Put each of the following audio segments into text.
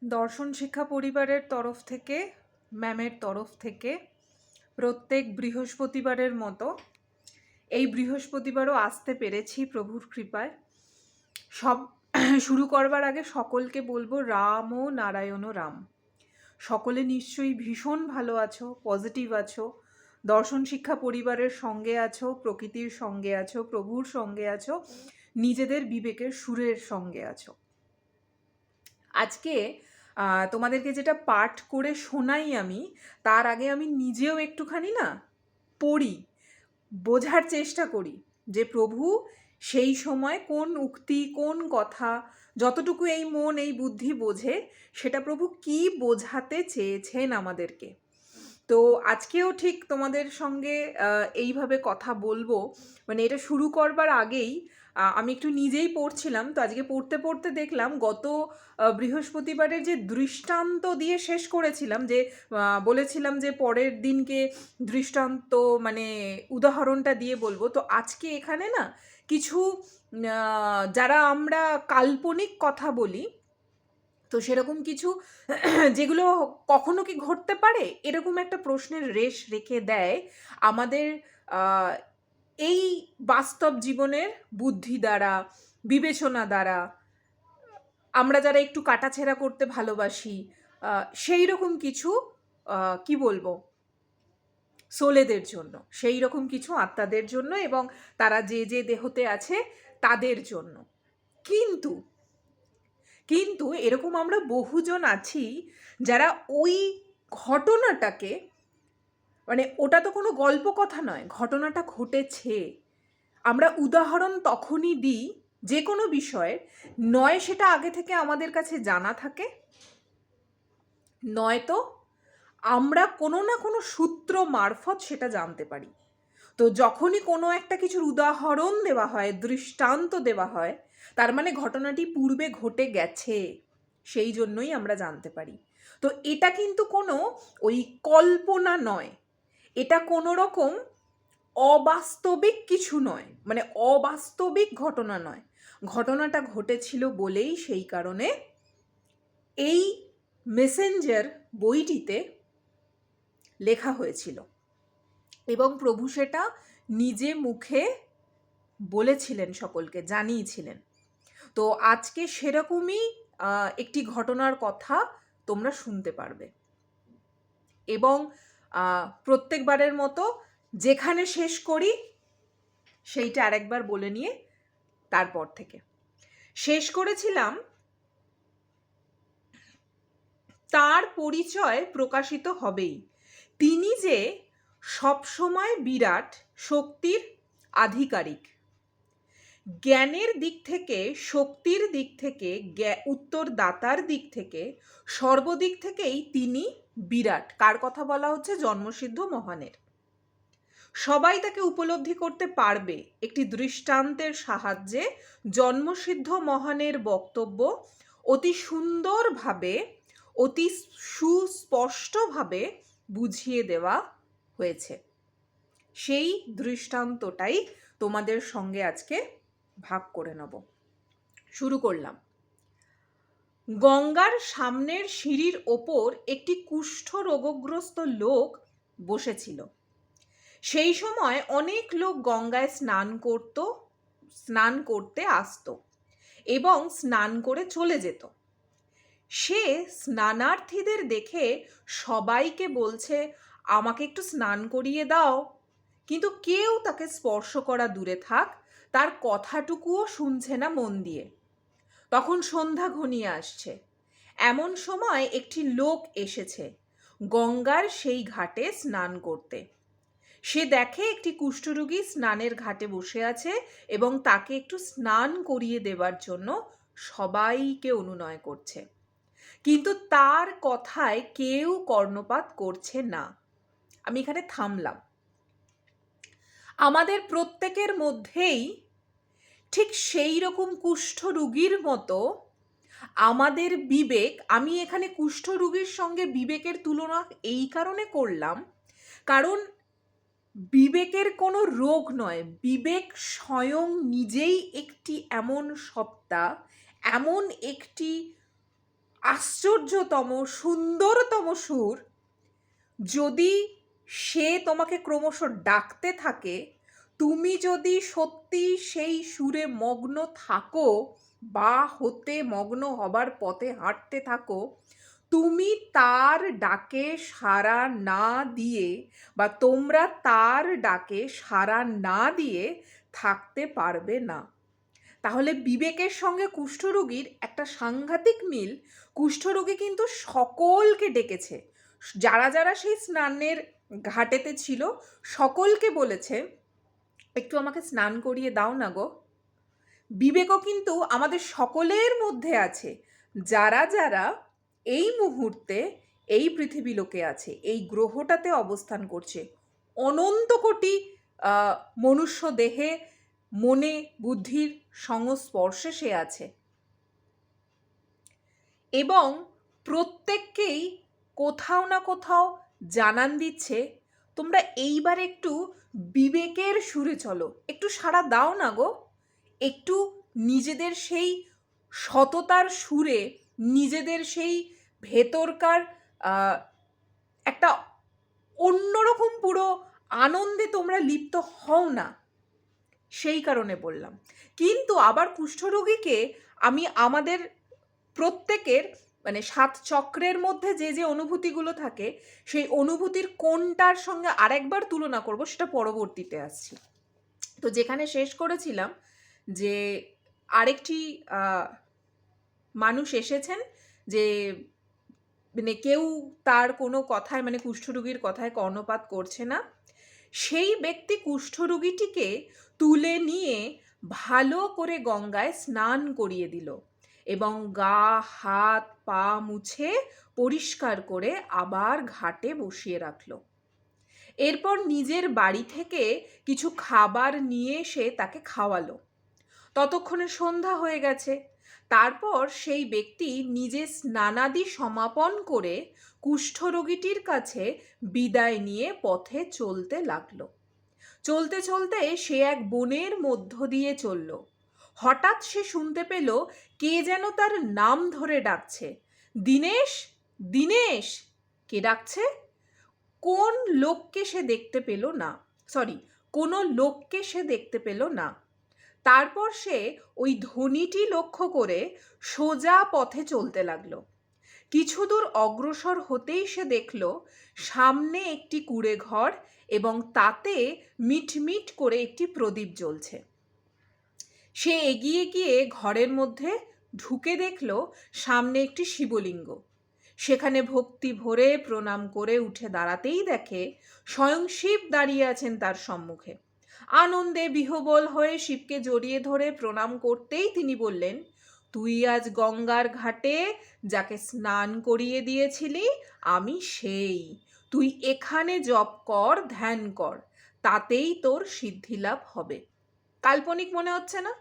দর্শন শিক্ষা পরিবারের তরফ থেকে, ম্যামের তরফ থেকে প্রত্যেক বৃহস্পতিবারের মতো এই বৃহস্পতিবারও আসতে পেরেছি প্রভুর কৃপায়। সব শুরু করবার আগে সকলকে বলবো রাম ও নারায়ণ রাম। সকলে নিশ্চয়ই ভীষণ ভালো আছো, পজিটিভ আছো, দর্শন শিক্ষা পরিবারের সঙ্গে আছো, প্রকৃতির সঙ্গে আছো, প্রভুর সঙ্গে আছো, নিজেদের বিবেকের সুরের সঙ্গে আছো। আজকে তোমাদেরকে যেটা পাঠ করে শোনাই আমি, তার আগে আমি নিজেও একটুখানি পড়ি, বোঝার চেষ্টা করি যে প্রভু সেই সময় কোন উক্তি, কোন কথা, যতটুকু এই মন এই বুদ্ধি বোঝে, সেটা প্রভু কি বোঝাতে চেয়েছেন আমাদেরকে। তো আজকেও ঠিক তোমাদের সঙ্গে এইভাবে কথা বলবো। মানে এটা শুরু করবার আগেই আমি একটু নিজেই পড়ছিলাম, তো আজকে পড়তে পড়তে দেখলাম গত বৃহস্পতিবারের যে দৃষ্টান্ত দিয়ে শেষ করেছিলাম, যে বলেছিলাম যে পরের দিনকে দৃষ্টান্ত মানে উদাহরণটা দিয়ে বলবো, তো আজকে এখানে কিছু যারা আমরা কাল্পনিক কথা বলি, তো সেরকম কিছু যেগুলো কখনো কি ঘটতে পারে, এরকম একটা প্রশ্নের রেশ রেখে দেয় আমাদের এই বাস্তব জীবনের বুদ্ধি দ্বারা, বিবেচনা দ্বারা। আমরা যারা একটু কাটাছেঁড়া করতে ভালোবাসি, সেই রকম কিছু কি বলবো, সোলেদের জন্য, সেই রকম কিছু আত্মাদের জন্য, এবং তারা যে যে দেহতে আছে তাদের জন্য। কিন্তু কিন্তু এরকম আমরা বহুজন আছি যারা ওই ঘটনাটাকে, মানে ওটা তো কোনো গল্প কথা নয়, ঘটনাটা ঘটেছে, আমরা উদাহরণ তখনই দিই যে কোনো বিষয়ের, নয় সেটা আগে থেকে আমাদের কাছে জানা থাকে, নয়তো আমরা কোনো না কোনো সূত্র মারফত সেটা জানতে পারি। তো যখনই কোনো একটা কিছুর উদাহরণ দেওয়া হয়, দৃষ্টান্ত দেওয়া হয়, তার মানে ঘটনাটি পূর্বে ঘটে গেছে, সেই জন্যই আমরা জানতে পারি। তো এটা কিন্তু কোনো ওই কল্পনা নয়, এটা কোনো রকম অবাস্তবিক কিছু নয়, মানে অবাস্তবিক ঘটনা নয়। ঘটনাটা ঘটেছিল বলেই সেই কারণে এই মেসেঞ্জার বইটিতে লেখা হয়েছিল, এবং প্রভু সেটা নিজে মুখে বলেছিলেন, সকলকে জানিয়েছিলেন। তো আজকে সেরকমই একটি ঘটনার কথা তোমরা শুনতে পারবে। এবং প্রত্যেকবারের মতো যেখানে শেষ করি সেইটা আরেকবার বলে নিয়ে তারপর থেকে শেষ করেছিলাম, তার পরিচয় প্রকাশিত হবেই, তিনি যে সবসময় বিরাট শক্তির আধিকারিক। জ্ঞানের দিক থেকে, শক্তির দিক থেকে, উত্তরদাতার দিক থেকে, সর্বদিক থেকেই তিনি বিরাট। কার কথা বলা হচ্ছে? জন্মসিদ্ধ মহানের। সবাই তাকে উপলব্ধি করতে পারবে একটি দৃষ্টান্তের সাহায্যে। জন্মসিদ্ধ মহানের বক্তব্য অতি সুন্দরভাবে, অতি সুস্পষ্টভাবে বুঝিয়ে দেওয়া হয়েছে। সেই দৃষ্টান্তটাই তোমাদের সঙ্গে আজকে ভাগ করে নেব। শুরু করলাম। গঙ্গার সামনের সিঁড়ির ওপর একটি কুষ্ঠ রোগগ্রস্ত লোক বসেছিল। সেই সময় অনেক লোক গঙ্গায় স্নান করতে আসতো এবং স্নান করে চলে যেত। সে স্নানার্থীদের দেখে সবাইকে বলছে, আমাকে একটু স্নান করিয়ে দাও, কিন্তু কেউ তাকে স্পর্শ করা দূরে থাক, তার কথাটুকুও শুনছে না মন দিয়ে। তখন সন্ধ্যা ঘনিয়ে আসছে। এমন সময় একটি লোক এসেছে গঙ্গার সেই ঘাটে স্নান করতে। সে দেখে একটি কুষ্ঠরোগী স্নানের ঘাটে বসে আছে এবং তাকে একটু স্নান করিয়ে দেবার জন্য সবাইকে অনুনয় করছে, কিন্তু তার কথায় কেউ কর্ণপাত করছে না। আমি এখানে থামলাম। আমাদের প্রত্যেকের মধ্যেই ঠিক সেই রকম কুষ্ঠরোগীর মতো আমাদের বিবেক, আমি এখানে কুষ্ঠরোগীর সঙ্গে বিবেকের তুলনা এই কারণে করলাম, কারণ বিবেকের কোনো রোগ নয়, বিবেক স্বয়ং নিজেই একটি এমন সত্তা, এমন একটি আশ্চর্যতম সুন্দরতম সুর, যদি সে তোমাকে ক্রমশ ডাকতে থাকে, তুমি যদি সত্যি সেই সুরে মগ্ন থাকো বা হতে মগ্ন হবার পথে হাঁটতে থাকো, তুমি তার ডাকে সাড়া না দিয়ে বা তোমরা তার ডাকে সাড়া না দিয়ে থাকতে পারবে না। তাহলে বিবেকের সঙ্গে কুষ্ঠরোগীর একটা সাংঘাতিক মিল। কুষ্ঠরোগী কিন্তু সকলকে ডেকেছে, যারা যারা সেই স্নানের ঘাটেতে ছিল সকলকে বলেছে, একটু আমাকে স্নান করিয়ে দাও না গো। বিবেকও কিন্তু আমাদের সকলের মধ্যে আছে, যারা যারা এই মুহূর্তে এই পৃথিবী লোকে আছে, এই গ্রহটাতে অবস্থান করছে, অনন্ত কোটি মনুষ্য দেহে মনে বুদ্ধির সংস্পর্শে সে আছে, এবং প্রত্যেককেই কোথাও না কোথাও জানান দিচ্ছে, তোমরা এইবার একটু বিবেকের সুরে চলো, একটু সাড়া দাও না গো, একটু নিজেদের সেই সততার সুরে, নিজেদের সেই ভেতরকার একটা অন্যরকম পুরো আনন্দে তোমরা লিপ্ত হও না। সেই কারণে বললাম। কিন্তু আবার কুষ্ঠরোগীকে আমি আমাদের প্রত্যেকের মানে 7 চক্রের মধ্যে যে যে অনুভূতিগুলো থাকে, সেই অনুভূতির কোনটার সঙ্গে আরেকবার তুলনা করব সেটা পরবর্তীতে আসছি। তো যেখানে শেষ করেছিলাম যে আরেকটি মানুষ এসেছেন, যে মানে কেউ তার কোনো কথায় মানে কুষ্ঠরোগীর কথায় কর্ণপাত করছে না, সেই ব্যক্তি কুষ্ঠরোগীটিকে তুলে নিয়ে ভালো করে গঙ্গায় স্নান করিয়ে দিল এবং গা হাত পা মুছে পরিষ্কার করে আবার ঘাটে বসিয়ে রাখল। এরপর নিজের বাড়ি থেকে কিছু খাবার নিয়ে এসে তাকে খাওয়ালো। ততক্ষণে সন্ধ্যা হয়ে গেছে। তারপর সেই ব্যক্তি নিজে স্নানাদি সমাপন করে কুষ্ঠরোগীটির কাছে বিদায় নিয়ে পথে চলতে লাগলো। চলতে চলতে সে এক বনের মধ্য দিয়ে চলল। হঠাৎ সে শুনতে পেল কে যেন তার নাম ধরে ডাকছে, দীনেশ, দীনেশ। কে ডাকছে? কোন লোককে সে দেখতে পেল না, কোনো লোককে সে দেখতে পেল না। তারপর সে ওই ধ্বনিটি লক্ষ্য করে সোজা পথে চলতে লাগলো। কিছু দূর অগ্রসর হতেই সে দেখল সামনে একটি কুঁড়ে ঘর এবং তাতে মিটমিট করে একটি প্রদীপ জ্বলছে। সে এগিয়ে গিয়ে ঘরের মধ্যে ঢুকে দেখল সামনে একটি শিবলিঙ্গ। সেখানে ভক্তি ভরে প্রণাম করে উঠে দাঁড়াতেই দেখে স্বয়ং শিব দাঁড়িয়ে আছেন তার সম্মুখে। আনন্দে বিহ্বল হয়ে শিবকে জড়িয়ে ধরে প্রণাম করতেই তিনি বললেন, তুই আজ গঙ্গার ঘাটে যাকে স্নান করিয়ে দিয়েছিলি আমি সেই। তুই এখানে জপ কর, ধ্যান কর, তাতেই তোর সিদ্ধিলাভ হবে। কাল্পনিক মনে হচ্ছে না?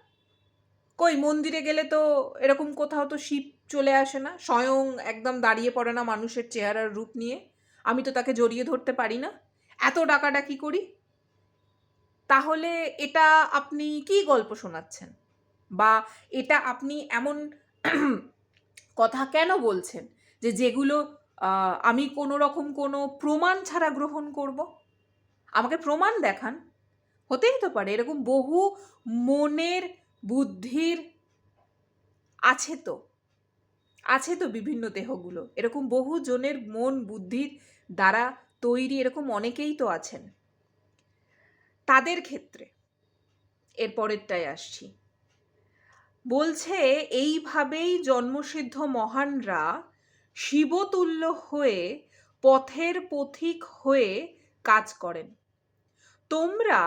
কই মন্দিরে গেলে তো এরকম কোথাও তো শিব চলে আসে না, স্বয়ং একদম দাঁড়িয়ে পড়ে না মানুষের চেহারার রূপ নিয়ে, আমি তো তাকে জড়িয়ে ধরতে পারি না, এত ডাকাডাকি করি। তাহলে এটা আপনি কি গল্প শোনাচ্ছেন, বা এটা আপনি এমন কথা কেন বলছেন যে যেগুলো আমি কোনো রকম কোনো প্রমাণ ছাড়া গ্রহণ করব? আমাকে প্রমাণ দেখান। হতেই তো পারে এরকম বহু মনের বুদ্ধির আছে তো বিভিন্ন দেহগুলো, এরকম বহু জনের মন বুদ্ধির দ্বারা তৈরি এরকম অনেকেই তো আছেন। তাদের ক্ষেত্রে এর পরেরটায় আসছি। বলছে এইভাবেই জন্মসিদ্ধ মহানরা শিবতুল্য হয়ে পথের পথিক হয়ে কাজ করেন। তোমরা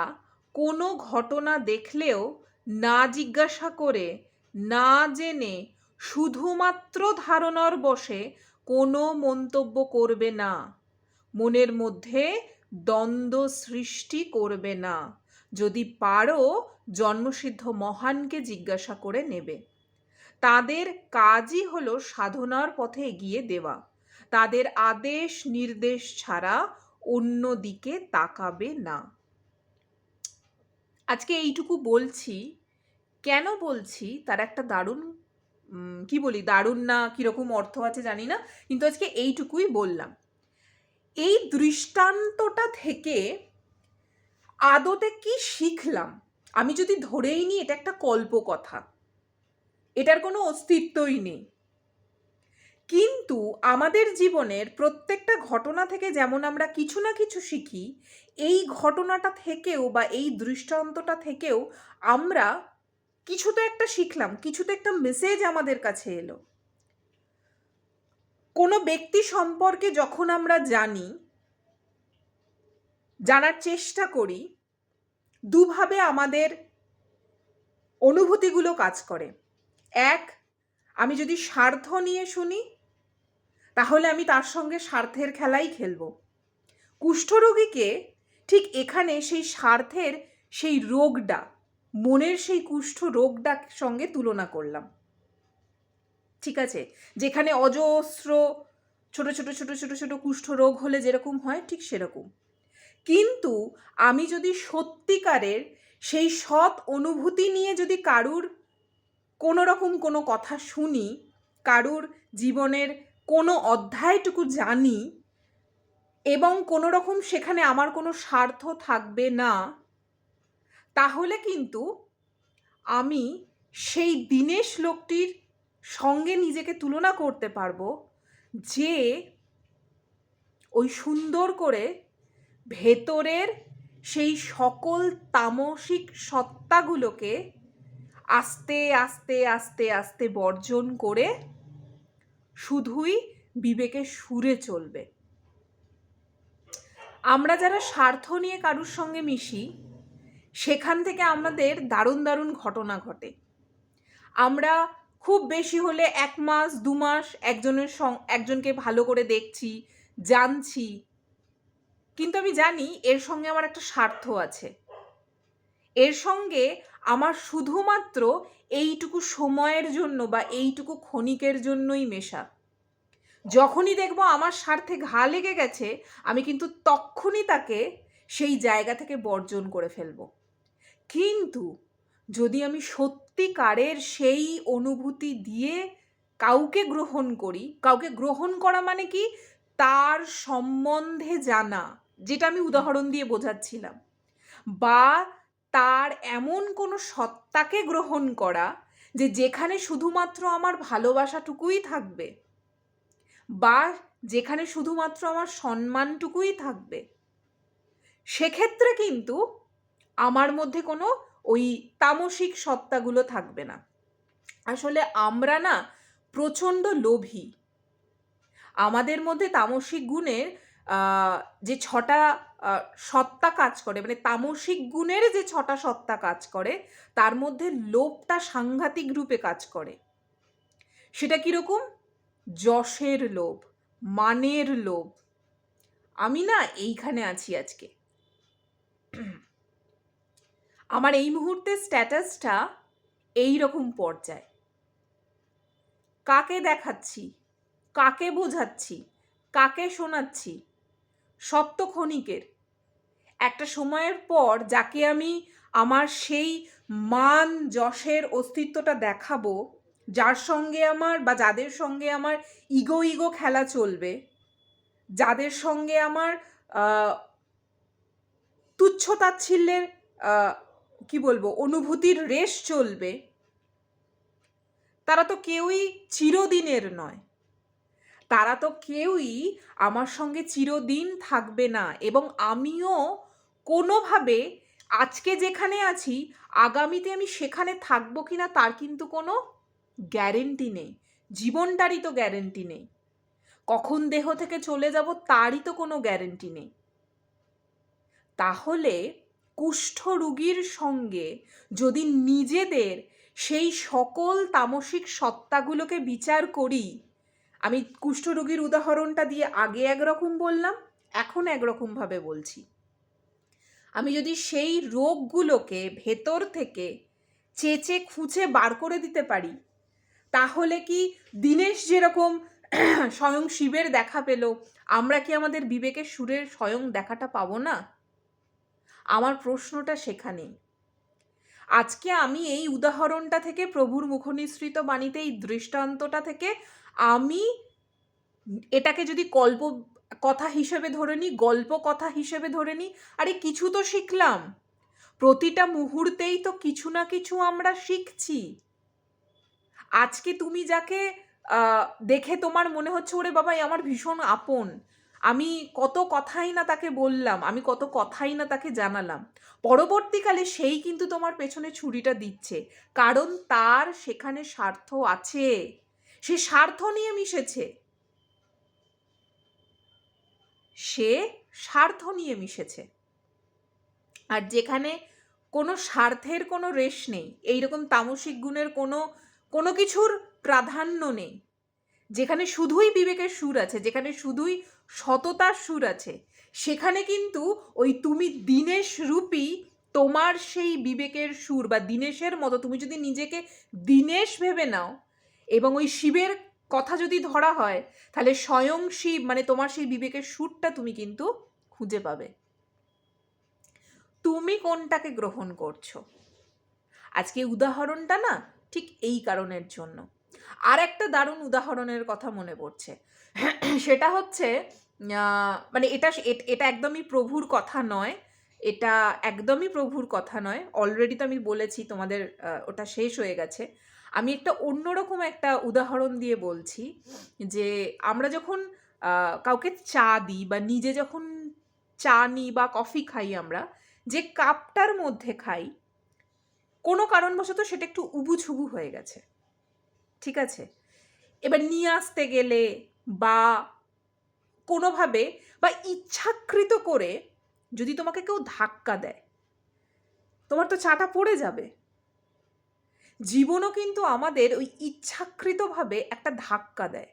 কোনো ঘটনা দেখলেও না জিজ্ঞাসা করে, না জেনে, শুধুমাত্র ধারণার বশে কোনো মন্তব্য করবে না। মনের মধ্যে দ্বন্দ্ব সৃষ্টি করবে না। যদি পারো জন্মসিদ্ধ মহানকে জিজ্ঞাসা করে নেবে। তাদের কাজই হলো সাধনার পথে এগিয়ে দেওয়া। তাদের আদেশ নির্দেশ ছাড়া অন্য দিকে তাকাবে না। আজকে এইটুকু বলছি, কেন বলছি তার একটা দারুণ কি বলি, দারুণ না কীরকম অর্থ আছে জানি না, কিন্তু আজকে এইটুকুই বললাম। এই দৃষ্টান্তটা থেকে আদতে কি শিখলাম? আমি যদি ধরেই নিই এটা একটা কল্পকথা, এটার কোনো অস্তিত্বই নেই, কিন্তু আমাদের জীবনের প্রত্যেকটা ঘটনা থেকে যেমন আমরা কিছু না কিছু শিখি, এই ঘটনাটা থেকেও বা এই দৃষ্টান্তটা থেকেও আমরা কিছু তো একটা শিখলাম, কিছু তো একটা মেসেজ আমাদের কাছে এলো। কোনো ব্যক্তি সম্পর্কে যখন আমরা জানার চেষ্টা করি, দুভাবে আমাদের অনুভূতিগুলো কাজ করে। এক, আমি যদি স্বার্থ নিয়ে শুনি তাহলে আমি তার সঙ্গে স্বার্থের খেলাই খেলব। কুষ্ঠরোগীকে ঠিক এখানে সেই স্বার্থের সেই রোগটা, মনের সেই কুষ্ঠ রোগটার সঙ্গে তুলনা করলাম। ঠিক আছে, যেখানে অজস্র ছোট ছোট ছোট ছোট ছোট কুষ্ঠ রোগ হলে যেরকম হয় ঠিক সেরকম। কিন্তু আমি যদি সত্যিকারের সেই সৎ অনুভূতি নিয়ে যদি কারুর কোনো রকম কোনো কথা শুনি, কারুর জীবনের কোনো অধ্যায়টুকু জানি, এবং কোনো রকম সেখানে আমার কোনো স্বার্থ থাকবে না, তাহলে কিন্তু আমি সেই দীনেশ লোকটির সঙ্গে নিজেকে তুলনা করতে পারবো, যে ওই সুন্দর করে ভেতরের সেই সকল তামসিক সত্তাগুলোকে আস্তে আস্তে আস্তে আস্তে বর্জন করে শুধুই বিবেকের সুরে চলবে। আমরা যারা স্বার্থ নিয়ে কারুর সঙ্গে মিশি, সেখান থেকে আমাদের দারুণ দারুণ ঘটনা ঘটে। আমরা খুব বেশি হলে 1 মাস 2 মাস একজনকে ভালো করে দেখছি, জানছি, কিন্তু আমি জানি এর সঙ্গে আমার একটা স্বার্থ আছে, এর সঙ্গে আমার শুধুমাত্র এইটুকু সময়ের জন্য বা এইটুকু ক্ষণিকের জন্যই মেশা। যখনই দেখবো আমার স্বার্থে ঘা লেগে গেছে, আমি কিন্তু তখনই তাকে সেই জায়গা থেকে বর্জন করে ফেলবো। কিন্তু যদি আমি সত্যিকারের সেই অনুভূতি দিয়ে কাউকে গ্রহণ করি, কাউকে গ্রহণ করা মানে কি, তার সম্বন্ধে জানা, যেটা আমি উদাহরণ দিয়ে বোঝাচ্ছিলাম, বা তার এমন কোনো সত্তাকে গ্রহণ করা যে যেখানে শুধুমাত্র আমার ভালোবাসাটুকুই থাকবে, বা যেখানে শুধুমাত্র আমার সম্মানটুকুই থাকবে, সেক্ষেত্রে কিন্তু আমার মধ্যে কোনো ওই তামসিক সত্তাগুলো থাকবে না। আসলে আমরা না প্রচণ্ড লোভী। আমাদের মধ্যে তামসিক গুণের যে 6টা সত্তা কাজ করে, মানে তামসিক গুণের যে 6টা সত্তা কাজ করে, তার মধ্যে লোভটা সাংঘাতিক রূপে কাজ করে। সেটা কীরকম? যশের লোভ, মানের লোভ। আমি না এইখানে আছি আজকে, আমার এই মুহূর্তে স্ট্যাটাসটা এই রকম পর্যায়ে, কাকে দেখাচ্ছি, কাকে বোঝাচ্ছি, কাকে শোনাচ্ছি? সত্য ক্ষণিকের। একটা সময়ের পর যাকে আমি আমার সেই মান যশের অস্তিত্বটা দেখাবো, যার সঙ্গে আমার বা যাদের সঙ্গে আমার ইগো খেলা চলবে, যাদের সঙ্গে আমার তুচ্ছ তাচ্ছিল্যের কি বলবো, অনুভূতির রেশ চলবে, তারা তো কেউই চিরদিনের নয়, তারা তো কেউই আমার সঙ্গে চিরদিন থাকবে না। এবং আমিও কোনোভাবে আজকে যেখানে আছি আগামীতে আমি সেখানে থাকবো কিনা তার কিন্তু কোনো গ্যারেন্টি নেই, জীবনটারই তো গ্যারেন্টি নেই, কখন দেহ থেকে চলে যাব তারই তো কোনো গ্যারেন্টি নেই। তাহলে কুষ্ঠরোগীর সঙ্গে যদি নিজেদের সেই সকল তামসিক সত্তাগুলোকে বিচার করি, আমি কুষ্ঠরোগীর উদাহরণটা দিয়ে আগে একরকম বললাম, এখন একরকমভাবে বলছি, আমি যদি সেই রোগগুলোকে ভেতর থেকে চেঁচে খুঁচে বার করে দিতে পারি, তাহলে কি দীনেশ যেরকম স্বয়ং শিবের দেখা পেল, আমরা কি আমাদের বিবেকের সুরের স্বয়ং দেখাটা পাবো না? আমার প্রশ্নটা সেখানেই। আজকে আমি এই উদাহরণটা থেকে, প্রভুর মুখনিসৃত বাণীতে এই দৃষ্টান্তটা থেকে আমি এটাকে যদি কল্প কথা হিসেবে ধরে নিই, গল্প কথা হিসেবে ধরে নিই, আরে কিছু তো শিখলাম। প্রতিটা মুহূর্তেই তো কিছু না কিছু আমরা শিখছি। আজকে তুমি যাকে দেখে তোমার মনে হচ্ছে ওরে বাবা এ আমার ভীষণ আপন, আমি কত কথাই না তাকে বললাম, আমি কত কথাই না তাকে জানালাম, পরবর্তীকালে সেই কিন্তু তোমার পেছনে ছুরিটা দিচ্ছে, কারণ তার সেখানে স্বার্থ আছে, সে স্বার্থ নিয়ে মিশেছে, সে স্বার্থ নিয়ে মিশেছে। আর যেখানে কোনো স্বার্থের কোনো রেশ নেই, এইরকম তামসিক গুণের কোনো কিছুর প্রাধান্য নেই, যেখানে শুধুই বিবেকের সুর আছে, যেখানে শুধুই সততার সুর আছে, সেখানে কিন্তু ওই তুমি দীনেশ রূপী তোমার সেই বিবেকের সুর বা দীনেশের মতো তুমি যদি নিজেকে দীনেশ ভেবে নাও এবং ওই শিবের কথা যদি ধরা হয়, তাহলে স্বয়ং শিব মানে তোমার সেই বিবেকের সুরটা তুমি কিন্তু খুঁজে পাবে। তুমি কোনটাকে গ্রহণ করছো? আজকে উদাহরণটা না ঠিক এই কারণের জন্য। আর একটা দারুণ উদাহরণের কথা মনে পড়ছে, সেটা হচ্ছে মানে এটা একদমই প্রভুর কথা নয়, এটা একদমই প্রভুর কথা নয়, অলরেডি তো আমি বলেছি তোমাদের, ওটা শেষ হয়ে গেছে। আমি একটা অন্যরকম একটা উদাহরণ দিয়ে বলছি, যে আমরা যখন কাউকে চা দিই বা নিজে যখন চা নিই বা কফি খাই, আমরা যে কাপটার মধ্যে খাই, কোনো কারণবশত সেটা একটু উবুছুবু হয়ে গেছে, ঠিক আছে, এবার নিয়ে আসতে গেলে বা কোনোভাবে বা ইচ্ছাকৃত করে যদি তোমাকে কেউ ধাক্কা দেয়, তোমার তো চাটা পড়ে যাবে। জীবনও কিন্তু আমাদের ওই ইচ্ছাকৃতভাবে একটা ধাক্কা দেয়।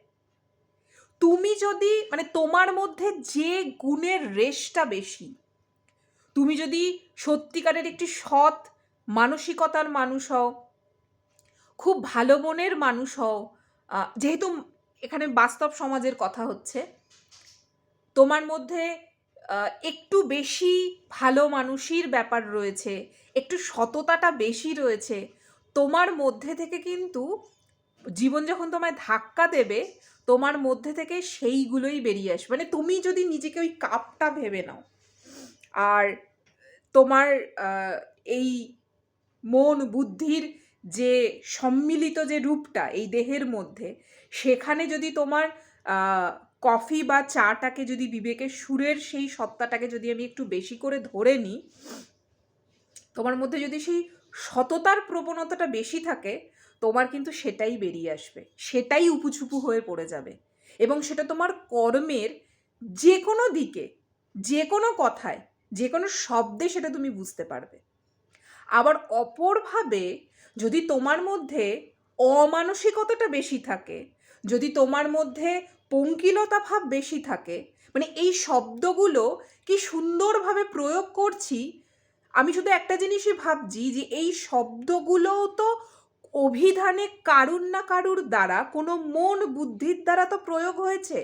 তুমি যদি মানে তোমার মধ্যে যে গুণের রেশটা বেশি, তুমি যদি সত্যিকারের একটি সৎ মানসিকতার মানুষ হও, খুব ভালো মনের মানুষ হও, যেহেতু এখানে বাস্তব সমাজের কথা হচ্ছে, তোমার মধ্যে একটু বেশি ভালো মানুষের ব্যাপার রয়েছে, একটু সততাটা বেশি রয়েছে, তোমার মধ্যে থেকে কিন্তু জীবন যখন তোমায় ধাক্কা দেবে, তোমার মধ্যে থেকে সেইগুলোই বেরিয়ে আসবে। মানে তুমি যদি নিজেকে ওই কাপটা ভেবে নাও, আর তোমার এই মন বুদ্ধির যে সম্মিলিত যে রূপটা এই দেহের মধ্যে, সেখানে যদি তোমার কফি বা চাটাকে যদি বিবেকের সুরের সেই সত্তাটাকে যদি আমি একটু বেশি করে ধরে নিই, তোমার মধ্যে যদি সেই সততার প্রবণতাটা বেশি থাকে, তোমার কিন্তু সেটাই বেরিয়ে আসবে, সেটাই উপুচুপু হয়ে পড়ে যাবে, এবং সেটা তোমার কর্মের যে কোনো দিকে, যে কোনো কথায়, যে কোনো শব্দে সেটা তুমি বুঝতে পারবে। আবার অপরভাবে যদি তোমার মধ্যে অমানসিকতাটা বেশি থাকে, যদি তোমার মধ্যে পঙ্কিলতা ভাব বেশি থাকে, মানে এই শব্দগুলো কি সুন্দরভাবে প্রয়োগ করছি, আমি শুধু একটা জিনিসই ভাবছি যে এই শব্দগুলোও তো অভিধানে কারুর না কারুর দ্বারা, কোনো মন বুদ্ধির দ্বারা তো প্রয়োগ হয়েছে,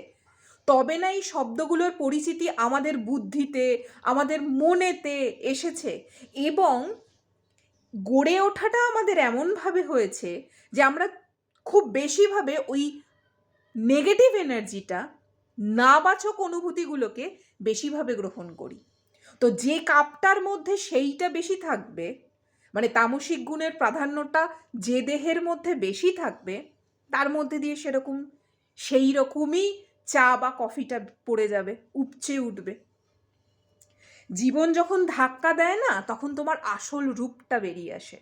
তবে না এই শব্দগুলোর পরিচিতি আমাদের বুদ্ধিতে, আমাদের মনেতে এসেছে, এবং গড়ে ওঠাটা আমাদের এমনভাবে হয়েছে যে আমরা খুব বেশিভাবে ওই নেগেটিভ এনার্জিটা, নাবাচক অনুভূতিগুলোকে বেশিভাবে গ্রহণ করি। তো যে কাপটার মধ্যে সেইটা বেশি থাকবে, মানে তামসিক গুণের প্রাধান্যটা যে দেহের মধ্যে বেশি থাকবে, তার মধ্যে দিয়ে সেই রকমই চা বা কফিটা পড়ে যাবে, উপচে উঠবে। জীবন যখন ধাক্কা দেয় না, তখন তোমার আসল রূপটা বেরিয়ে আসে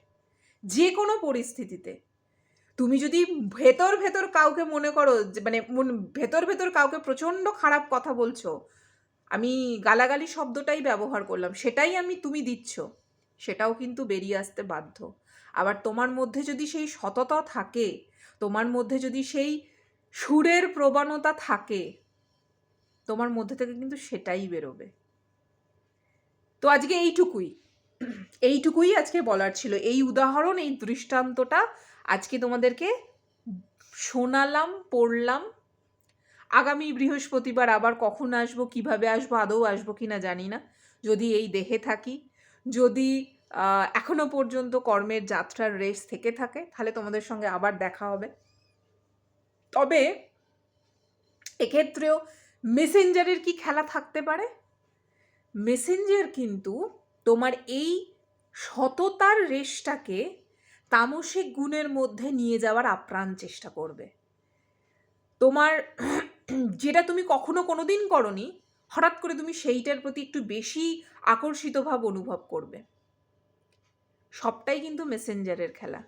যে কোনো পরিস্থিতিতে। তুমি যদি ভেতর ভেতর কাউকে মনে করো যে মানে ভেতর ভেতর কাউকে প্রচণ্ড খারাপ কথা বলছো, আমি গালাগালি শব্দটাই ব্যবহার করলাম, সেটাই তুমি দিচ্ছ, সেটাও কিন্তু বেরিয়ে আসতে বাধ্য। আবার তোমার মধ্যে যদি সেই সততা থাকে, তোমার মধ্যে যদি সেই সুরের প্রবণতা থাকে, তোমার মধ্যে থেকে কিন্তু সেটাই বেরোবে। তো আজকে এইটুকুই আজকে বলার ছিল। এই উদাহরণ, এই দৃষ্টান্তটা আজকে তোমাদেরকে শোনালাম, পড়লাম। আগামী বৃহস্পতিবার আবার কখন আসবো, কিভাবে আসবো, আদৌ আসবো কিনা জানি না, যদি এই দেহে থাকি, যদি এখনো পর্যন্ত কর্মের যাত্রার রেস থেকে থাকে, তাহলে তোমাদের সঙ্গে আবার দেখা হবে। তবে এক্ষেত্রেও মেসেঞ্জারের কি খেলা থাকতে পারে? মেসেঞ্জার কিন্তু তোমার এই সততার রেসটাকে তামসিক গুণের মধ্যে নিয়ে যাওয়ার আপ্রাণ চেষ্টা করবে। তোমার যেটা তুমি কখনো কোনোদিন করনি, হঠাৎ করে তুমি সেইটার প্রতি একটু বেশি আকর্ষিত ভাব অনুভব করবে। সবটাই কিন্তু মেসেঞ্জারের খেলা।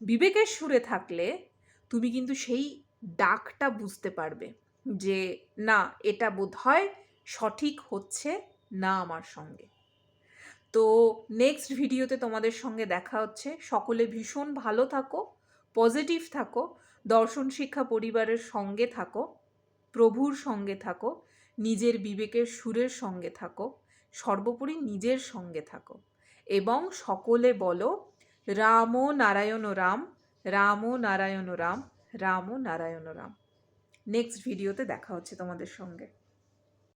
বিবেকের সুরে থাকলে তুমি কিন্তু সেই ডাকটা বুঝতে পারবে যে না, এটা বোধহয় সঠিক হচ্ছে না আমার সঙ্গে। তো নেক্সট ভিডিওতে তোমাদের সঙ্গে দেখা হচ্ছে। সকলে ভীষণ ভালো থাকো, পজিটিভ থাকো, দর্শন শিক্ষা পরিবারের সঙ্গে থাকো, প্রভুর সঙ্গে থাকো, নিজের বিবেকের সুরের সঙ্গে থাকো, সর্বোপরি নিজের সঙ্গে থাকো এবং সকলে বলো রাম নারায়ণ রাম, রাম নারায়ণ রাম, রাম নারায়ণ রাম। নেক্সট ভিডিওতে দেখা হচ্ছে তোমাদের সঙ্গে।